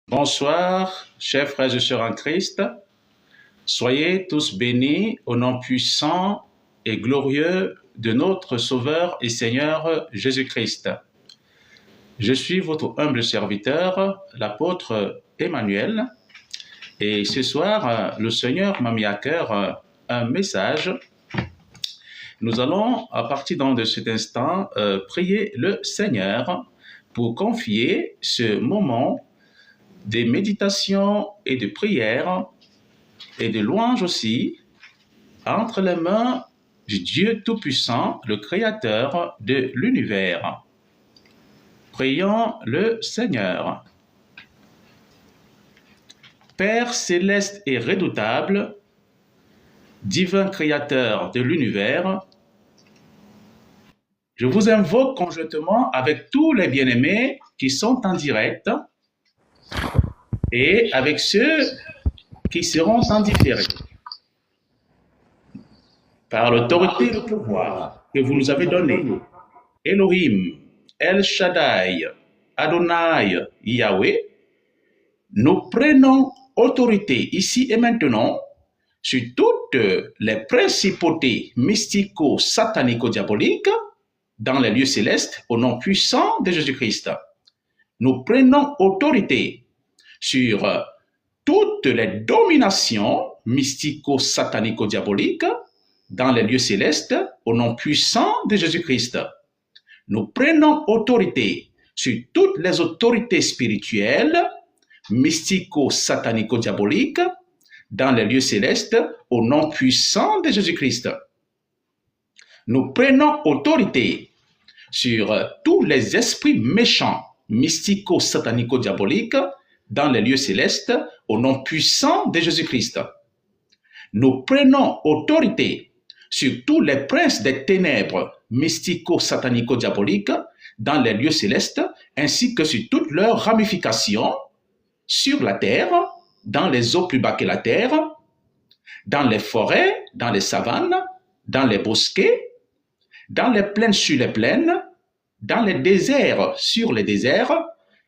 Bonsoir, chers frères et sœurs en Christ. Soyez tous bénis au nom puissant et glorieux de notre Sauveur et Seigneur Jésus-Christ. Je suis votre humble serviteur, l'apôtre Emmanuel, et ce soir, le Seigneur m'a mis à cœur un message. Nous allons, à partir de cet instant, prier le Seigneur pour confier ce moment des méditations et de prières et de louanges aussi entre les mains du Dieu Tout-Puissant, le Créateur de l'univers. Prions le Seigneur. Père céleste et redoutable, divin Créateur de l'univers, je vous invoque conjointement avec tous les bien-aimés qui sont en direct et avec ceux qui seront en différé. Par l'autorité et le pouvoir que vous nous avez donné, Elohim, El Shaddai, Adonai, Yahweh, nous prenons autorité ici et maintenant sur toutes les principautés mystico-satanico-diaboliques dans les lieux célestes au nom puissant de Jésus-Christ. Nous prenons autorité sur toutes les dominations mystico-satanico-diaboliques dans les lieux célestes au nom puissant de Jésus-Christ. Nous prenons autorité sur toutes les autorités spirituelles mystico-satanico-diaboliques dans les lieux célestes au nom puissant de Jésus-Christ. Nous prenons autorité sur tous les esprits méchants mystico-satanico-diaboliques dans les lieux célestes au nom puissant de Jésus-Christ. Nous prenons autorité sur tous les princes des ténèbres mystico-satanico-diaboliques dans les lieux célestes ainsi que sur toutes leurs ramifications sur la terre, dans les eaux plus bas que la terre, dans les forêts, dans les savanes, dans les bosquets, dans les plaines sur les plaines, dans les déserts sur les déserts,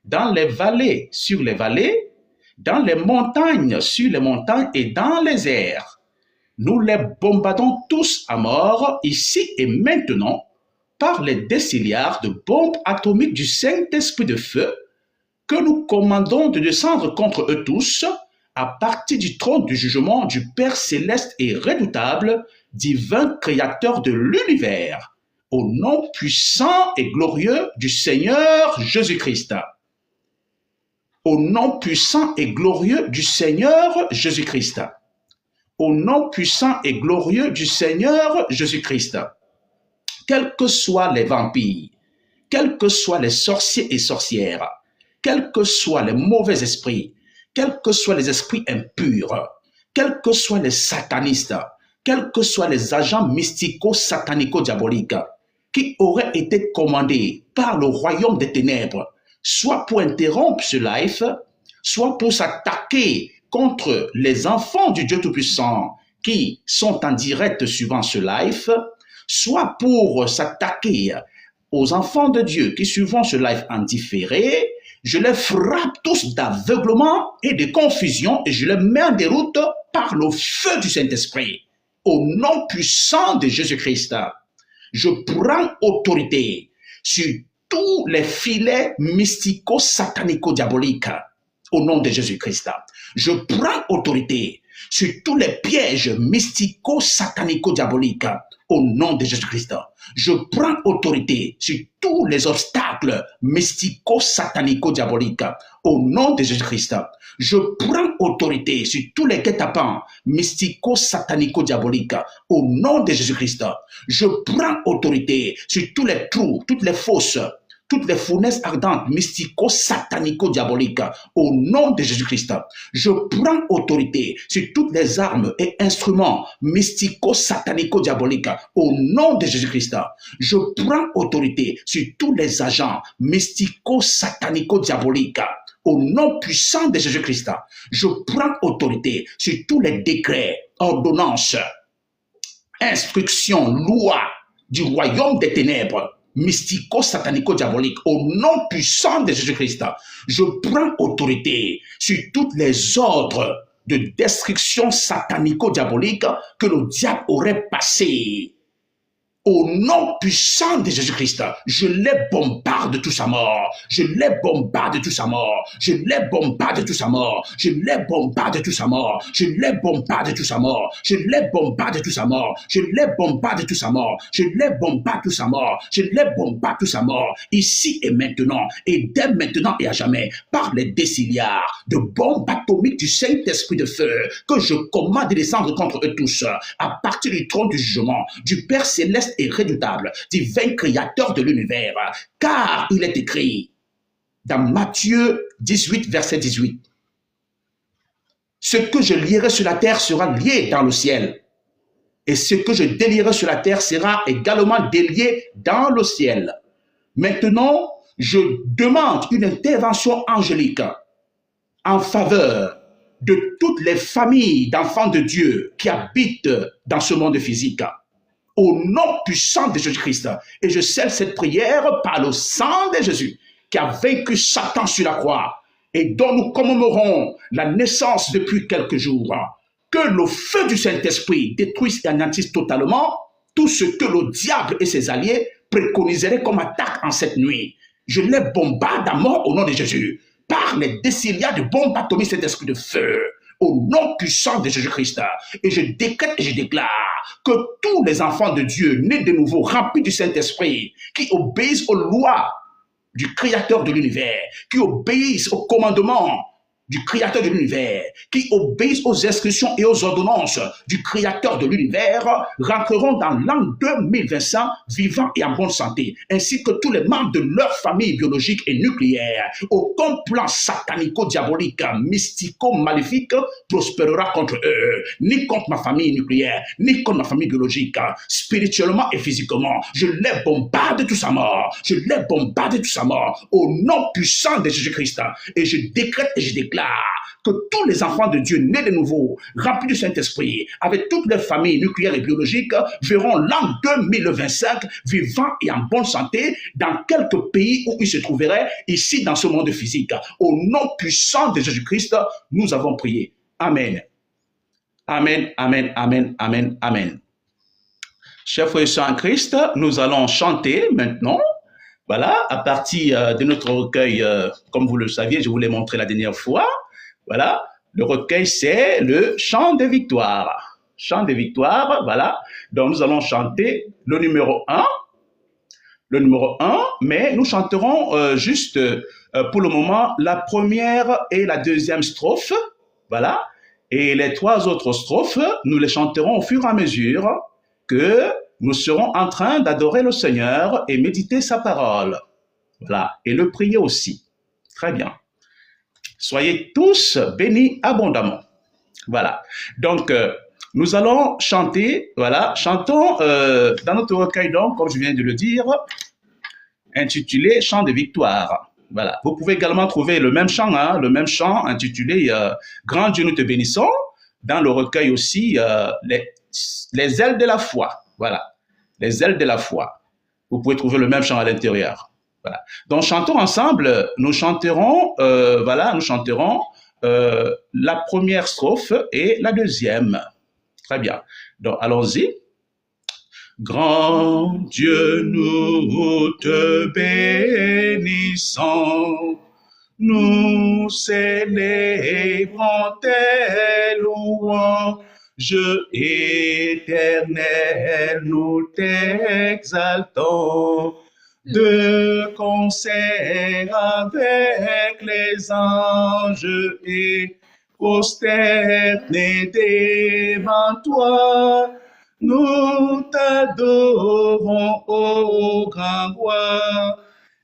dans les vallées sur les vallées, dans les montagnes sur les montagnes et dans les airs. Nous les bombardons tous à mort ici et maintenant par les déciliards de bombes atomiques du Saint-Esprit de feu que nous commandons de descendre contre eux tous à partir du trône du jugement du Père céleste et redoutable, divin Créateur de l'univers, au nom puissant et glorieux du Seigneur Jésus-Christ. Au nom puissant et glorieux du Seigneur Jésus-Christ. Au nom puissant et glorieux du Seigneur Jésus-Christ. Quels que soient les vampires, quels que soient les sorciers et sorcières, quels que soient les mauvais esprits, quels que soient les esprits impurs, quels que soient les satanistes, quels que soient les agents mystico-satanico-diaboliques qui auraient été commandés par le royaume des ténèbres, soit pour interrompre ce live, soit pour s'attaquer contre les enfants du Dieu Tout-Puissant qui sont en direct suivant ce live, soit pour s'attaquer aux enfants de Dieu qui suivent ce live en différé, je les frappe tous d'aveuglement et de confusion et je les mets en déroute par le feu du Saint-Esprit. Au nom puissant de Jésus-Christ, je prends autorité sur tous les filets mystico-satanico-diaboliques au nom de Jésus-Christ. Je prends autorité sur tous les pièges mystico-satanico-diaboliques au nom de Jésus-Christ. Je prends autorité sur tous les obstacles mystico-satanico-diaboliques au nom de Jésus-Christ. Je prends autorité sur tous les guet-apens mystico-satanico-diaboliques au nom de Jésus-Christ. Je prends autorité sur tous les trous, toutes les fosses, toutes les fournaises ardentes, mystico-satanico-diaboliques, au nom de Jésus-Christ. Je prends autorité sur toutes les armes et instruments mystico-satanico-diaboliques, au nom de Jésus-Christ. Je prends autorité sur tous les agents mystico-satanico-diaboliques, au nom puissant de Jésus-Christ. Je prends autorité sur tous les décrets, ordonnances, instructions, lois du royaume des ténèbres, mystico-satanico-diaboliques, au nom puissant de Jésus-Christ, je prends autorité sur toutes les ordres de destruction satanico-diabolique que le diable aurait passé. Au nom puissant de Jésus-Christ, je les bombarde de toute sa mort. Je les bombarde de toute sa mort. Je les bombarde de toute sa mort. Je les bombarde de toute sa mort. Je les bombarde de toute sa mort. Je les bombarde de toute sa mort. Je les bombarde de toute sa mort. Je les bombarde de toute sa mort. Je les bombarde de toute sa mort. Ici et maintenant, et dès maintenant et à jamais, par les déciliards de bombes atomiques du Saint-Esprit de feu, que je commande de descendre contre eux tous, à partir du trône du jugement, du Père céleste et redoutable, divin créateur de l'univers, car il est écrit dans Matthieu 18, verset 18, ce que je lierai sur la terre sera lié dans le ciel, et ce que je délierai sur la terre sera également délié dans le ciel. Maintenant, je demande une intervention angélique en faveur de toutes les familles d'enfants de Dieu qui habitent dans ce monde physique, au nom puissant de Jésus-Christ. Et je scelle cette prière par le sang de Jésus qui a vaincu Satan sur la croix et dont nous commémorons la naissance depuis quelques jours. Que le feu du Saint-Esprit détruise et anéantisse totalement tout ce que le diable et ses alliés préconiseraient comme attaque en cette nuit. Je les bombarde à mort au nom de Jésus par les déciliards de bombes atomiques, cet esprit de feu, au nom puissant de Jésus-Christ. Et je décrète et je déclare que tous les enfants de Dieu, nés de nouveau, remplis du Saint-Esprit, qui obéissent aux lois du Créateur de l'univers, qui obéissent aux commandements du Créateur de l'univers, qui obéissent aux instructions et aux ordonnances du Créateur de l'univers, rentreront dans l'an 2025 vivants et en bonne santé, ainsi que tous les membres de leur famille biologique et nucléaire. Aucun plan satanico-diabolique, mystico-maléfique prospérera contre eux, ni contre ma famille nucléaire, ni contre ma famille biologique, spirituellement et physiquement. Je les bombarde de toute sa mort. Je les bombarde de toute sa mort, au nom puissant de Jésus-Christ. Et je décrète et je déclare que tous les enfants de Dieu nés de nouveau, remplis du Saint-Esprit, avec toutes les familles nucléaires et biologiques, verront l'an 2025 vivants et en bonne santé dans quelques pays où ils se trouveraient, ici dans ce monde physique. Au nom puissant de Jésus-Christ, nous avons prié. Amen. Amen, amen, amen, amen, amen. Chers frères et sœurs en Christ, nous allons chanter maintenant. Voilà, à partir de notre recueil, comme vous le saviez, je vous l'ai montré la dernière fois. Voilà, le recueil, c'est le chant des victoires. Chant des victoires, voilà. Donc, nous allons chanter le numéro 1. Le numéro 1, mais nous chanterons juste pour le moment la première et la deuxième strophe. Voilà. Et les trois autres strophes, nous les chanterons au fur et à mesure que nous serons en train d'adorer le Seigneur et méditer sa parole. Voilà. Et le prier aussi. Très bien. Soyez tous bénis abondamment. Voilà. Donc, nous allons chanter, voilà, chantons dans notre recueil, donc, comme je viens de le dire, intitulé Chant de victoire. Voilà. Vous pouvez également trouver le même chant intitulé Grand Dieu, nous te bénissons, dans le recueil aussi, les ailes de la foi. Voilà, les ailes de la foi. Vous pouvez trouver le même chant à l'intérieur. Voilà. Donc, chantons ensemble. Nous chanterons, nous chanterons la première strophe et la deuxième. Très bien. Donc, allons-y. Grand Dieu, nous te bénissons. Nous célébrons tes louanges. Éternel, nous t'exaltons, de concert avec les anges et prosternés devant toi, nous t'adorons, ô grand roi,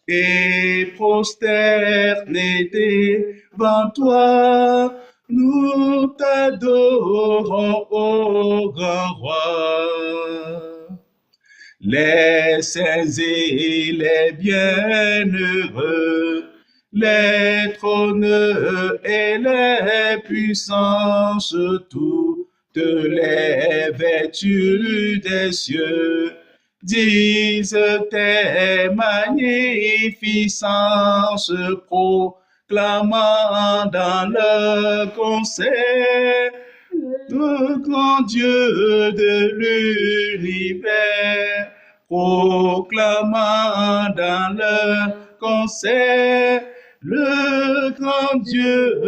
et prosternés devant toi, nous t'adorons, ô grand roi. Les saints et les bienheureux, les trônes et les puissances, toutes les vertus des cieux, disent tes magnificences, proclamant dans le concert le grand Dieu de l'univers, proclamant dans le concert le grand Dieu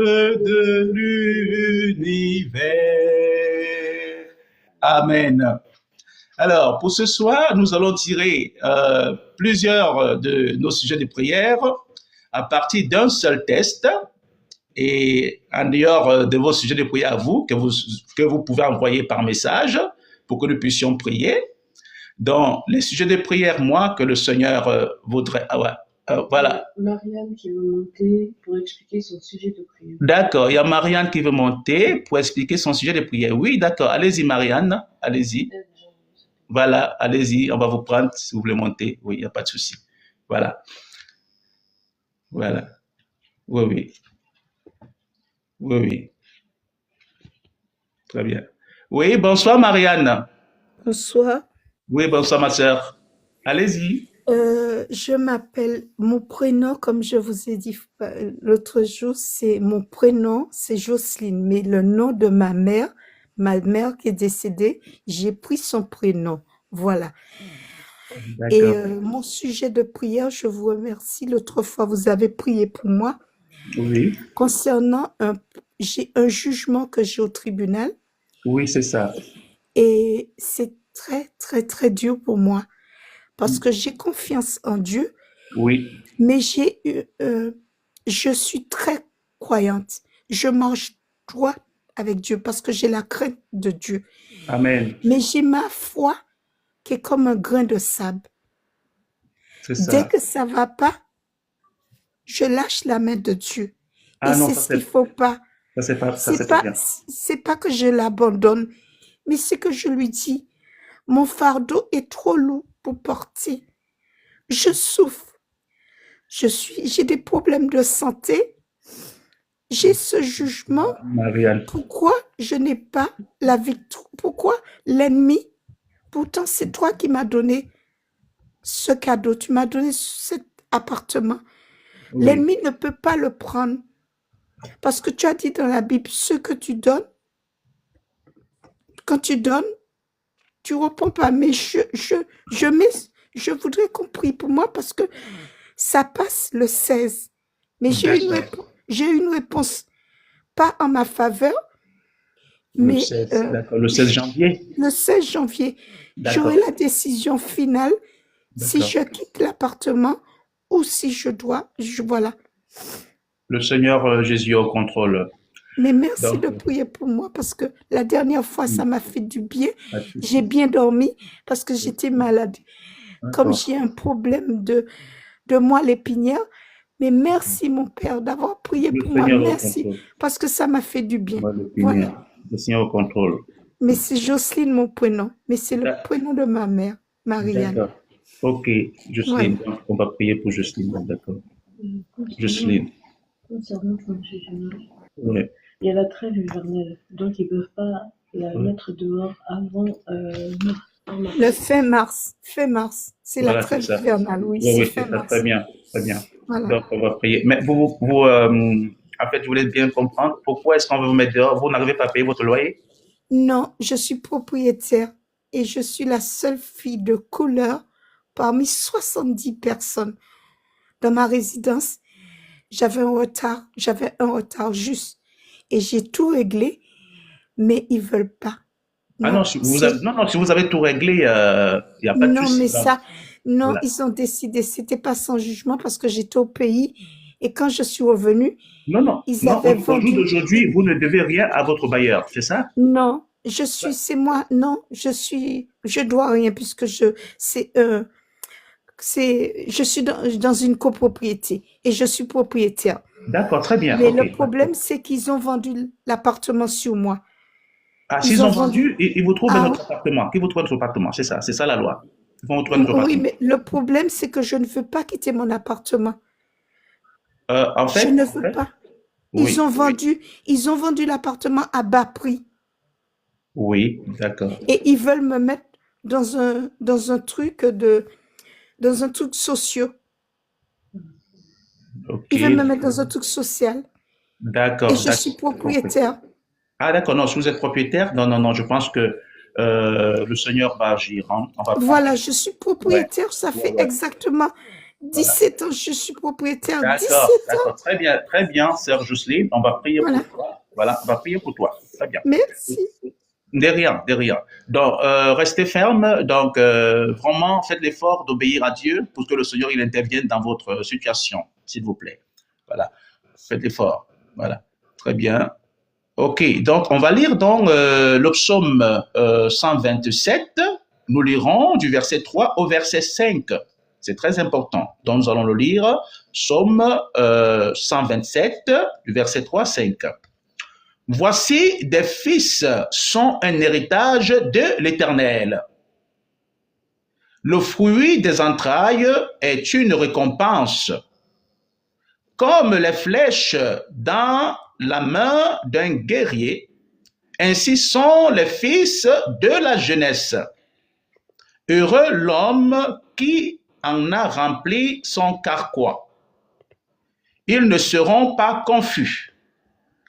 de l'univers. Amen. Alors, pour ce soir, nous allons tirer plusieurs de nos sujets de prière à partir d'un seul test et en dehors de vos sujets de prière à vous, que vous pouvez envoyer par message pour que nous puissions prier. Donc, les sujets de prière, moi, que le Seigneur voudrait... voilà. Marianne qui veut monter pour expliquer son sujet de prière. D'accord, il y a Marianne qui veut monter pour expliquer son sujet de prière. Oui, d'accord, allez-y Marianne, allez-y. Voilà, allez-y, on va vous prendre si vous voulez monter. Oui, il n'y a pas de souci. Voilà. Voilà. Oui, oui. Oui, oui. Très bien. Oui, bonsoir Marianne. Bonsoir. Oui, bonsoir ma sœur. Allez-y. Je m'appelle, mon prénom, comme je vous ai dit l'autre jour, c'est mon prénom, c'est Jocelyne, mais le nom de ma mère qui est décédée, j'ai pris son prénom. Voilà. Et mon sujet de prière, je vous remercie. L'autre fois, vous avez prié pour moi. Oui. Concernant j'ai un jugement que j'ai au tribunal. Oui, c'est ça. Et c'est très, très, très dur pour moi. Parce que j'ai confiance en Dieu. Oui. Mais je suis très croyante. Je marche droit avec Dieu parce que j'ai la crainte de Dieu. Amen. Mais j'ai ma foi qui est comme un grain de sable. C'est ça. Dès que ça va pas, je lâche la main de Dieu. Ah et non, c'est ce qu'il faut pas. C'est pas que je l'abandonne, mais c'est que je lui dis, mon fardeau est trop lourd pour porter. Je souffre. J'ai des problèmes de santé. J'ai ce jugement. Marianne. Pourquoi je n'ai pas la victoire? Pourquoi l'ennemi? Pourtant, c'est toi qui m'as donné ce cadeau. Tu m'as donné cet appartement. Oui. L'ennemi ne peut pas le prendre. Parce que tu as dit dans la Bible, ce que tu donnes, quand tu donnes, tu ne réponds pas. Mais je voudrais qu'on prie pour moi parce que ça passe le 16. Mais j'ai une réponse, pas en ma faveur, mais le 16 janvier. Le 16 janvier, j'aurai la décision finale si je quitte l'appartement ou si je dois. Voilà. Le Seigneur Jésus est au contrôle. Mais merci de prier pour moi parce que la dernière fois, ça m'a fait du bien. J'ai bien dormi parce que j'étais malade. Comme j'ai un problème de moelle épinière. Mais merci, mon Père, d'avoir prié pour moi. Merci, parce que ça m'a fait du bien. Voilà. Le Seigneur au contrôle. Mais c'est Jocelyne, mon prénom. Mais c'est le prénom de ma mère, Marianne. D'accord. Ok, Jocelyne. Voilà. On va prier pour Jocelyne. D'accord. Jocelyne. Concernant son jugement, ouais. Il y a la trêve hivernale, donc ils ne peuvent pas la mettre dehors avant mars. Le fin mars. C'est la trêve hivernale, oui. Oui, c'est ça, très bien. Voilà. Donc, on va prier. Mais vous en fait, je voulais bien comprendre pourquoi est-ce qu'on veut vous mettre dehors? Vous n'arrivez pas à payer votre loyer? Non, je suis propriétaire et je suis la seule fille de couleur parmi 70 personnes dans ma résidence. J'avais un retard juste et j'ai tout réglé, mais ils veulent pas. Non, si vous avez tout réglé, il n'y a pas de souci. Voilà. Ils ont décidé, c'était pas sans jugement parce que j'étais au pays et quand je suis revenue, ils avaient vendu. Au jour d'aujourd'hui, vous ne devez rien à votre bailleur, c'est ça? Non, je dois rien puisque je suis dans une copropriété et je suis propriétaire. D'accord, très bien. Mais le problème, c'est qu'ils ont vendu l'appartement sur moi. Ah, s'ils ont vendu, ils vous trouvent notre appartement. Qu'ils vous trouvent notre appartement, c'est ça la loi. Ils vont vous trouver notre appartement. Oui, mais le problème, c'est que je ne veux pas quitter mon appartement. En fait, je ne veux pas. Ils ont vendu l'appartement à bas prix. Oui, d'accord. Et ils veulent me mettre dans un truc social. Ok, Il veut me mettre dans un truc social. Et d'accord, je suis d'accord, j'ai compris. propriétaire. Ah, d'accord, non, si vous êtes propriétaire, non, non, non, je pense que le Seigneur va agir, hein. On va prendre. Voilà, je suis Ouais, propriétaire. Ça ouais, fait ouais, exactement voilà. 17 ans. Je suis propriétaire. D'accord, 17 ans. d'accord, très bien, sœur Jocelyne, on va prier Voilà. pour toi. Voilà, on va prier pour toi. Très bien. Merci. De rien, de rien. Donc, restez ferme. Donc, vraiment, faites l'effort d'obéir à Dieu pour que le Seigneur il intervienne dans votre situation, s'il vous plaît. Voilà, faites l'effort. Voilà, très bien. Ok, donc on va lire donc le psaume 127. Nous lirons du verset 3 au verset 5. C'est très important. Donc nous allons le lire. Psaume 127, du verset 3 à 5. Voici des fils sont un héritage de l'Éternel. Le fruit des entrailles est une récompense, comme les flèches dans la main d'un guerrier. Ainsi sont les fils de la jeunesse. Heureux l'homme qui en a rempli son carquois. Ils ne seront pas confus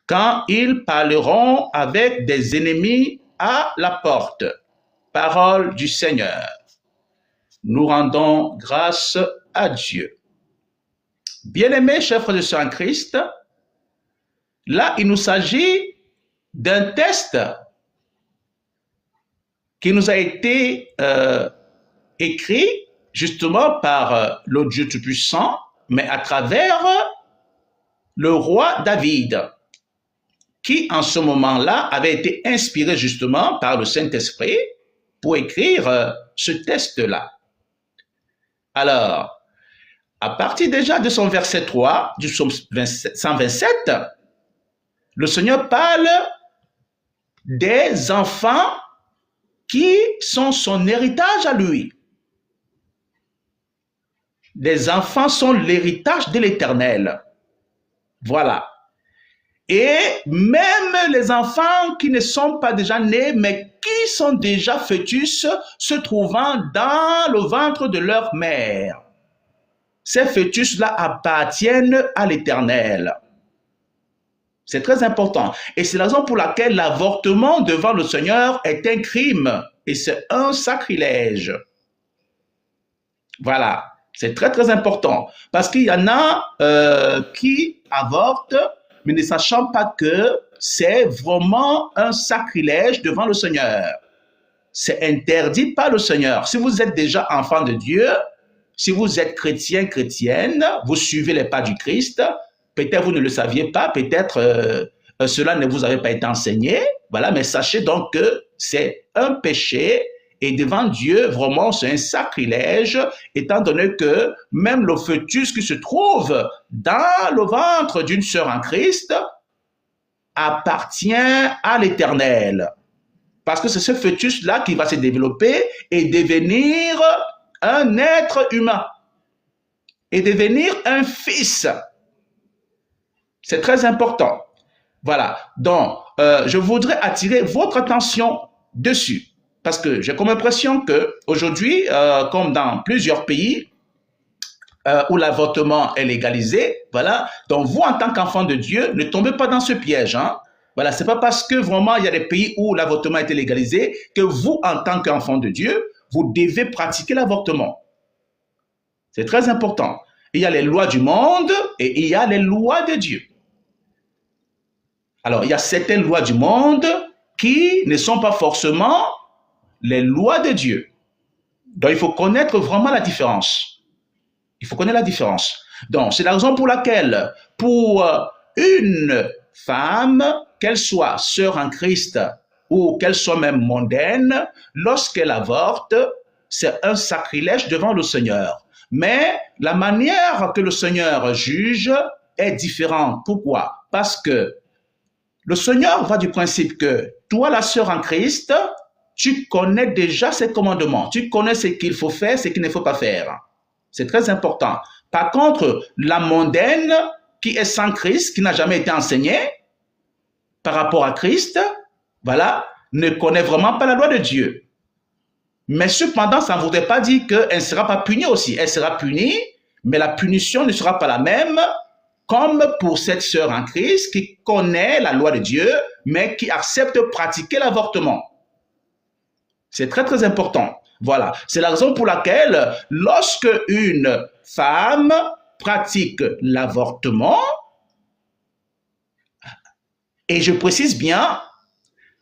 quand ils parleront avec des ennemis à la porte. Parole du Seigneur. Nous rendons grâce à Dieu. Bien-aimés, chers frères et sœurs en Christ, là, il nous s'agit d'un test qui nous a été écrit justement par le Dieu Tout-Puissant, mais à travers le roi David, qui en ce moment-là avait été inspiré justement par le Saint-Esprit pour écrire ce test-là. Alors, à partir déjà de son verset 3 du psaume 127, le Seigneur parle des enfants qui sont son héritage à lui. Les enfants sont l'héritage de l'Éternel. Voilà. Et même les enfants qui ne sont pas déjà nés, mais qui sont déjà fœtus, se trouvant dans le ventre de leur mère. Ces fœtus-là appartiennent à l'Éternel. C'est très important. Et c'est la raison pour laquelle l'avortement devant le Seigneur est un crime. Et c'est un sacrilège. Voilà. C'est très, très important. Parce qu'il y en a qui avortent, mais ne sachant pas que c'est vraiment un sacrilège devant le Seigneur. C'est interdit par le Seigneur. Si vous êtes déjà enfant de Dieu, si vous êtes chrétien, chrétienne, vous suivez les pas du Christ, peut-être vous ne le saviez pas, peut-être cela ne vous avait pas été enseigné, voilà, mais sachez donc que c'est un péché et devant Dieu, vraiment, c'est un sacrilège, étant donné que même le fœtus qui se trouve dans le ventre d'une sœur en Christ appartient à l'Éternel. Parce que c'est ce fœtus-là qui va se développer et devenir un être humain et devenir un fils. C'est très important. Voilà. Donc, je voudrais attirer votre attention dessus. Parce que j'ai comme impression qu'aujourd'hui, comme dans plusieurs pays où l'avortement est légalisé, voilà, donc vous, en tant qu'enfant de Dieu, ne tombez pas dans ce piège. Hein. Voilà, c'est pas parce que vraiment il y a des pays où l'avortement a été légalisé que vous, en tant qu'enfant de Dieu, vous devez pratiquer l'avortement. C'est très important. Il y a les lois du monde et il y a les lois de Dieu. Alors, il y a certaines lois du monde qui ne sont pas forcément les lois de Dieu. Donc, il faut connaître vraiment la différence. Il faut connaître la différence. Donc, c'est la raison pour laquelle, pour une femme, qu'elle soit sœur en Christ ou qu'elle soit même mondaine, lorsqu'elle avorte, c'est un sacrilège devant le Seigneur. Mais la manière que le Seigneur juge est différente. Pourquoi? Parce que le Seigneur va du principe que toi, la sœur en Christ, tu connais déjà ses commandements. Tu connais ce qu'il faut faire, ce qu'il ne faut pas faire. C'est très important. Par contre, la mondaine qui est sans Christ, qui n'a jamais été enseignée par rapport à Christ, voilà, ne connaît vraiment pas la loi de Dieu. Mais cependant, ça ne voudrait pas dire qu'elle ne sera pas punie aussi. Elle sera punie, mais la punition ne sera pas la même comme pour cette sœur en Christ qui connaît la loi de Dieu, mais qui accepte de pratiquer l'avortement. C'est très, très important. Voilà. C'est la raison pour laquelle, lorsque une femme pratique l'avortement, et je précise bien,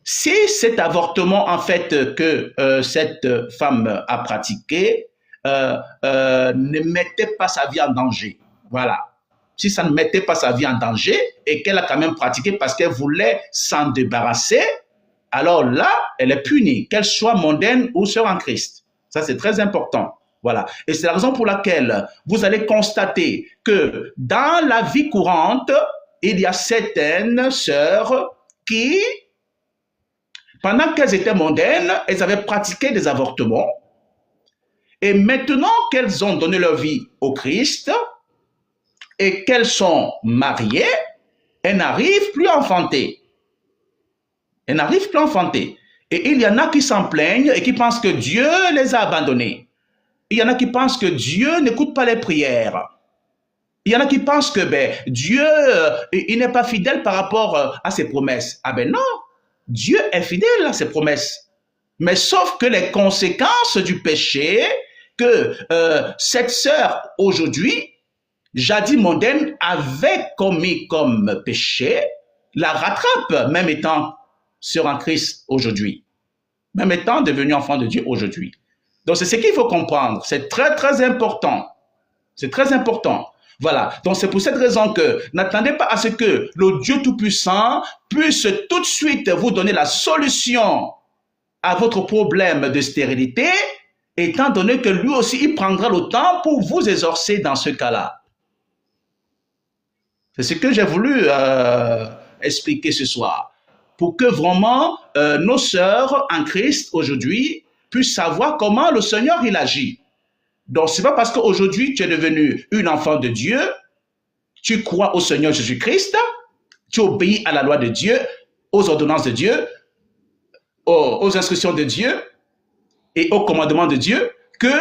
si cet avortement, en fait, que cette femme a pratiqué, ne mettait pas sa vie en danger. Voilà. Si ça ne mettait pas sa vie en danger et qu'elle a quand même pratiqué parce qu'elle voulait s'en débarrasser, alors là, elle est punie, qu'elle soit mondaine ou sœur en Christ. Ça, c'est très important. Voilà. Et c'est la raison pour laquelle vous allez constater que dans la vie courante, il y a certaines sœurs qui, pendant qu'elles étaient mondaines, elles avaient pratiqué des avortements. Et maintenant qu'elles ont donné leur vie au Christ et qu'elles sont mariées, elles n'arrivent plus à enfanter. Elles n'arrivent plus à enfanter. Et il y en a qui s'en plaignent et qui pensent que Dieu les a abandonnés. Il y en a qui pensent que Dieu n'écoute pas les prières. Il y en a qui pensent que Dieu il n'est pas fidèle par rapport à ses promesses. Ah ben non, Dieu est fidèle à ses promesses. Mais sauf que les conséquences du péché que cette sœur aujourd'hui, jadis mondaine, avait commis comme péché, la rattrape, même étant sœur en Christ aujourd'hui, même étant devenue enfant de Dieu aujourd'hui. Donc c'est ce qu'il faut comprendre, c'est très très important, c'est très important. Voilà, donc c'est pour cette raison que n'attendez pas à ce que le Dieu Tout-Puissant puisse tout de suite vous donner la solution à votre problème de stérilité, étant donné que lui aussi, il prendra le temps pour vous exorcer dans ce cas-là. C'est ce que j'ai voulu expliquer ce soir, pour que vraiment nos sœurs en Christ aujourd'hui puissent savoir comment le Seigneur il agit. Donc, ce n'est pas parce qu'aujourd'hui tu es devenu une enfant de Dieu, tu crois au Seigneur Jésus-Christ, tu obéis à la loi de Dieu, aux ordonnances de Dieu, aux instructions de Dieu et aux commandements de Dieu, que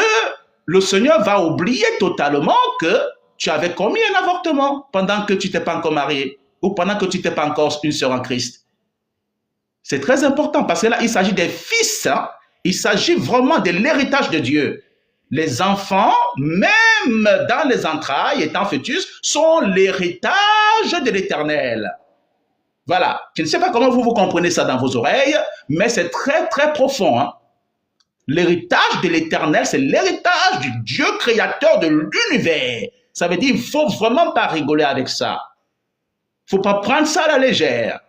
le Seigneur va oublier totalement que tu avais commis un avortement pendant que tu n'étais pas encore marié ou pendant que tu n'étais pas encore une sœur en Christ. C'est très important parce que là, il s'agit des fils, hein? Il s'agit vraiment de l'héritage de Dieu. Les enfants, même dans les entrailles, étant fœtus, sont l'héritage de l'Éternel. Voilà. Je ne sais pas comment vous comprenez ça dans vos oreilles, mais c'est très, très profond. Hein? L'héritage de l'Éternel, c'est l'héritage du Dieu créateur de l'univers. Ça veut dire qu'il ne faut vraiment pas rigoler avec ça. Il ne faut pas prendre ça à la légère.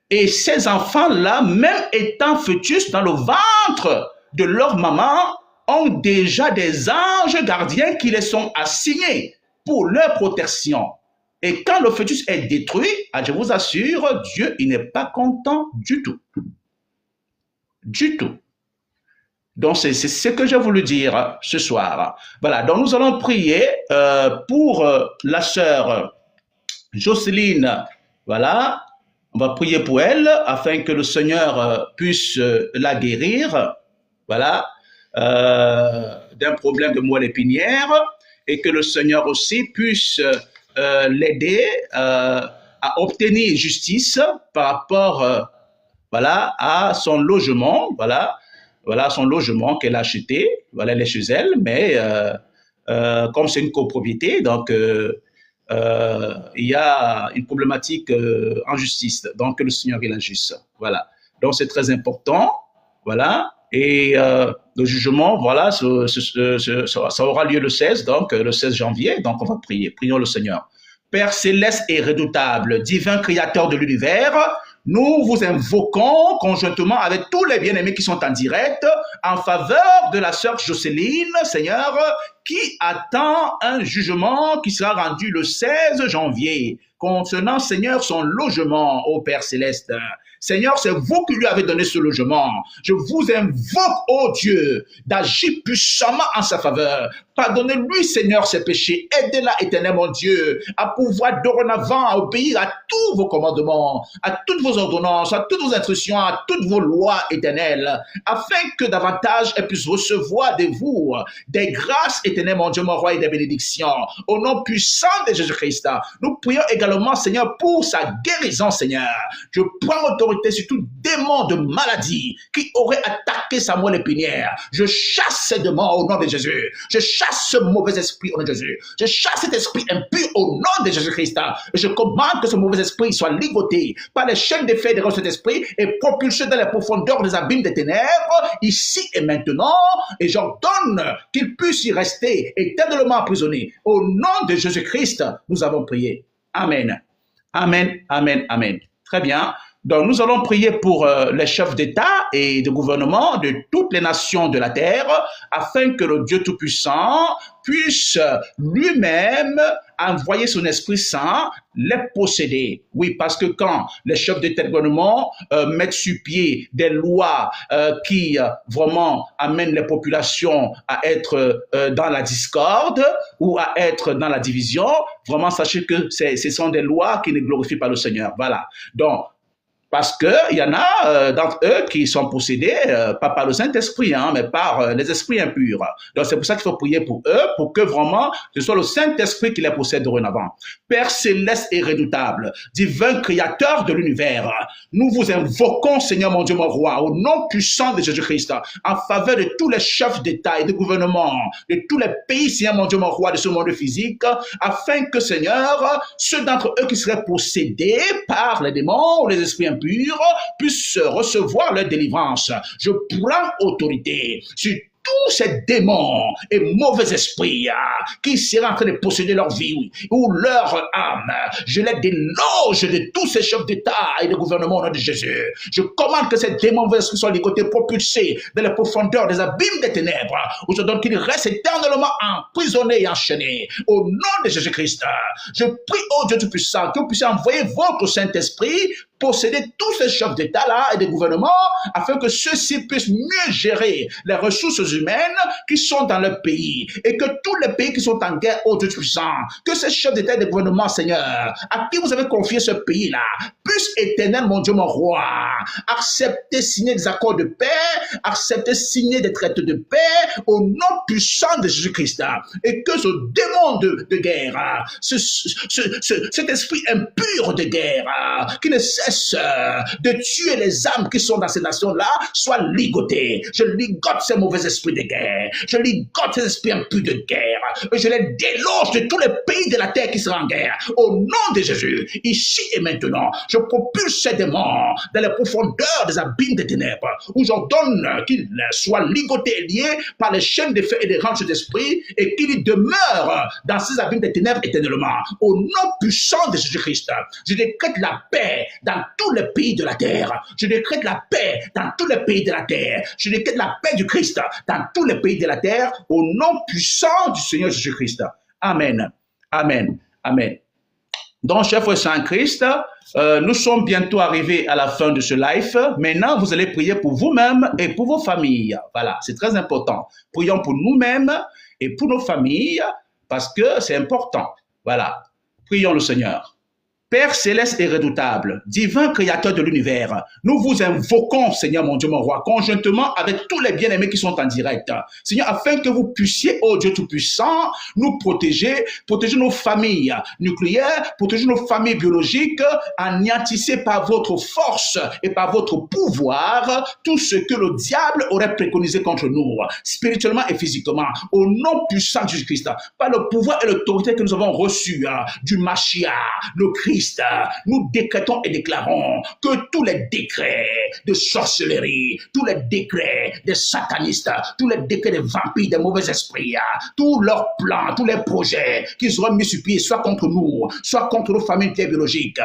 Et ces enfants-là, même étant fœtus dans le ventre de leur maman, ont déjà des anges gardiens qui les sont assignés pour leur protection. Et quand le fœtus est détruit, je vous assure, Dieu, il n'est pas content du tout. Du tout. Donc, c'est ce que j'ai voulu dire ce soir. Voilà, donc nous allons prier pour la sœur Jocelyne. Voilà, on va prier pour elle afin que le Seigneur puisse la guérir. Voilà. D'un problème de moelle épinière et que le Seigneur aussi puisse l'aider à obtenir justice par rapport voilà, à son logement, voilà son logement qu'elle a acheté, voilà, elle est chez elle, mais comme c'est une copropriété, donc il y a une problématique en justice, donc le Seigneur il agisse, voilà. Donc c'est très important, voilà. Et le jugement, voilà, ça aura lieu le 16, donc le 16 janvier. Donc on va prier. Prions le Seigneur. Père céleste et redoutable, divin créateur de l'univers, nous vous invoquons conjointement avec tous les bien-aimés qui sont en direct en faveur de la sœur Jocelyne, Seigneur, qui attend un jugement qui sera rendu le 16 janvier concernant, Seigneur, son logement au Père céleste. Seigneur, c'est vous qui lui avez donné ce logement. Je vous invoque, ô Dieu, d'agir puissamment en sa faveur. Pardonnez-lui, Seigneur, ses péchés. Aidez-la, éternel mon Dieu, à pouvoir dorénavant obéir à tous vos commandements, à toutes vos ordonnances, à toutes vos instructions, à toutes vos lois éternelles, afin que davantage elle puisse recevoir de vous des grâces éternelles, mon Dieu, mon roi, et des bénédictions. Au nom puissant de Jésus-Christ, nous prions également, Seigneur, pour sa guérison, Seigneur. Je prends autorité sur tout démon de maladie qui aurait attaqué sa moelle épinière. Je chasse ces démons au nom de Jésus. Je chasse ce mauvais esprit au nom de Jésus. Je chasse cet esprit impur au nom de Jésus-Christ. Je commande que ce mauvais esprit soit ligoté par les chaînes de fer de cet esprit et propulsé dans les profondeurs des abîmes des ténèbres, ici et maintenant. Et j'ordonne qu'il puisse y rester éternellement emprisonné. Au nom de Jésus-Christ, nous avons prié. Amen. Amen, amen, amen. Très bien. Donc, nous allons prier pour les chefs d'État et de gouvernement de toutes les nations de la terre, afin que le Dieu Tout-Puissant puisse lui-même envoyer son Esprit Saint, les posséder. Oui, parce que quand les chefs d'État et de gouvernement mettent sur pied des lois qui vraiment amènent les populations à être dans la discorde ou à être dans la division, vraiment sachez que ce sont des lois qui ne glorifient pas le Seigneur. Voilà. Donc, parce qu'il y en a d'entre eux qui sont possédés, pas par le Saint-Esprit, hein, mais par les esprits impurs. Donc c'est pour ça qu'il faut prier pour eux, pour que vraiment ce soit le Saint-Esprit qui les possède dorénavant. Père céleste et redoutable, divin créateur de l'univers, nous vous invoquons, Seigneur mon Dieu, mon roi, au nom puissant de Jésus-Christ, en faveur de tous les chefs d'État et de gouvernement, de tous les pays, Seigneur mon Dieu, mon roi, de ce monde physique, afin que, Seigneur, ceux d'entre eux qui seraient possédés par les démons ou les esprits impurs, puissent recevoir leur délivrance. Je prends autorité sur tous ces démons et mauvais esprits qui seraient en train de posséder leur vie ou leur âme. Je les déloge de tous ces chefs d'État et de gouvernement au nom de Jésus. Je commande que ces démons mauvais esprits soient ligotés, propulsés dans les profondeurs des abîmes des ténèbres, où je donne qu'ils restent éternellement emprisonnés et enchaînés. Au nom de Jésus-Christ, je prie, ô Dieu Tout-Puissant, que vous puissiez envoyer votre Saint-Esprit posséder tous ces chefs d'État-là et de gouvernement, afin que ceux-ci puissent mieux gérer les ressources humaines qui sont dans leur pays, et que tous les pays qui sont en guerre, ô Dieu puissant, que ces chefs d'État et de gouvernement, Seigneur, à qui vous avez confié ce pays-là, puissent, éternel, mon Dieu, mon roi, accepter, signer des accords de paix, accepter, signer des traités de paix, au nom puissant de Jésus-Christ, et que ce démon de guerre, cet esprit impur de guerre, qui ne cesse de tuer les âmes qui sont dans ces nations-là, soit ligoté. Je ligote ces mauvais esprits de guerre. Je ligote ces esprits impurs de guerre. Et je les déloge de tous les pays de la terre qui seront en guerre. Au nom de Jésus, ici et maintenant, je propulse ces démons dans les profondeurs des abîmes des ténèbres, où j'ordonne qu'ils soient ligotés et liés par les chaînes de feu et des ranches d'esprit, et qu'ils demeurent dans ces abîmes des ténèbres éternellement. Au nom puissant de Jésus-Christ, je décrète la paix dans tous les pays de la terre. Je décrète la paix dans tous les pays de la terre. Je décrète la paix du Christ dans tous les pays de la terre, au nom puissant du Seigneur Jésus-Christ. Amen. Amen. Amen. Donc, chers frères en Christ, nous sommes bientôt arrivés à la fin de ce live. Maintenant, vous allez prier pour vous-même et pour vos familles. Voilà, c'est très important. Prions pour nous-mêmes et pour nos familles, parce que c'est important. Voilà. Prions le Seigneur. Père céleste et redoutable, divin créateur de l'univers, nous vous invoquons, Seigneur mon Dieu, mon roi, conjointement avec tous les bien-aimés qui sont en direct. Seigneur, afin que vous puissiez, ô Dieu Tout-Puissant, nous protéger nos familles nucléaires, protéger nos familles biologiques, anéantissez par votre force et par votre pouvoir tout ce que le diable aurait préconisé contre nous, spirituellement et physiquement, au nom puissant de Jésus-Christ, par le pouvoir et l'autorité que nous avons reçu du Mashiach, le Christ. Nous décrétons et déclarons que tous les décrets de sorcellerie, tous les décrets des satanistes, tous les décrets des vampires, des mauvais esprits, tous leurs plans, tous les projets qu'ils auront mis sur pied, soit contre nous, soit contre nos familles biologiques,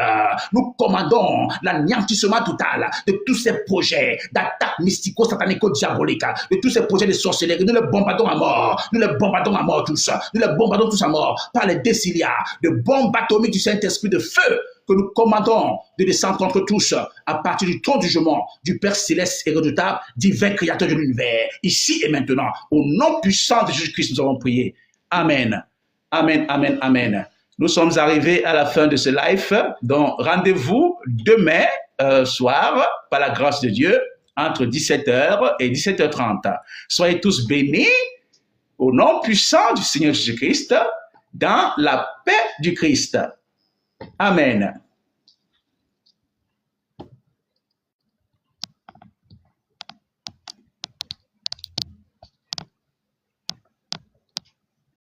nous commandons l'anéantissement total de tous ces projets d'attaque mystico-satanico-diabolique, de tous ces projets de sorcellerie. Nous les bombardons à mort, nous les bombardons à mort tous, nous les bombardons tous à mort par les décilias de bombes atomiques du Saint-Esprit de feu que nous commandons de descendre contre tous à partir du trône du jugement du Père céleste et redoutable, divin créateur de l'univers, ici et maintenant. Au nom puissant de Jésus-Christ, nous avons prié. Amen. Amen, amen, amen. Nous sommes arrivés à la fin de ce live. Donc, rendez-vous demain soir, par la grâce de Dieu, entre 17h et 17h30. Soyez tous bénis au nom puissant du Seigneur Jésus-Christ, dans la paix du Christ. Amen.